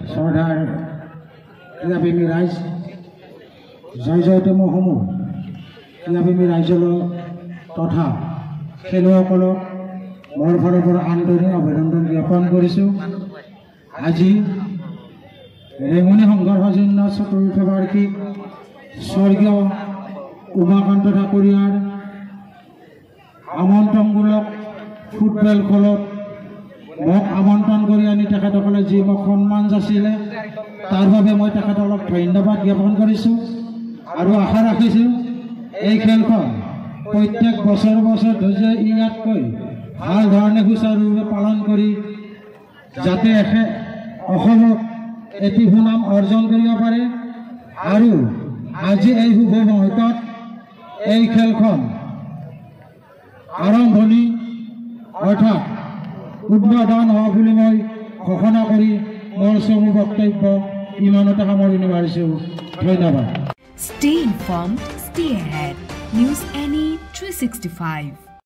শ্ৰদ্ধাৰ ক্ৰীড়াপ্ৰেমী ৰাইজ জয় জয়তেমসমূহ ক্ৰীড়াপ্ৰেমী ৰাইজলৈ তথা খেলুৱৈসকলক মোৰ ফালৰ পৰা আন্তৰিক অভিনন্দন জ্ঞাপন কৰিছোঁ। আজি ৰেঙুনী সংঘৰ্ষজন্য চতুৰ্থ বাৰ্ষিক স্বৰ্গীয় উমাকান্ত ঠাকুৰীয়াৰ আমন্ত্ৰণমূলক ফুটবল খেলত মোক আমন্ত্ৰণ কৰি আনি তেখেতসকলে যি মোক সন্মান যাচিলে তাৰ বাবে মই তেখেতসকলক ধন্যবাদ জ্ঞাপন কৰিছোঁ আৰু আশা ৰাখিছোঁ এই খেলখন প্ৰত্যেক বছৰ ধৰি ইয়াতকৈ ভাল ধৰণে সুচাৰুৰূপে পালন কৰি যাতে অসমত এটি সুনাম অৰ্জন কৰিব পাৰে আৰু আজি এই শুভ মুহূৰ্তত এই খেলখন আৰম্ভণি অৰ্থাৎ উদ্বোধন হোৱা বুলি মই ঘোষণা কৰি মোৰ চমু বক্তব্য ইমানতে সামৰণি মাৰিছোঁ। ধন্যবাদ। Stay informed, stay ahead. News NE 365.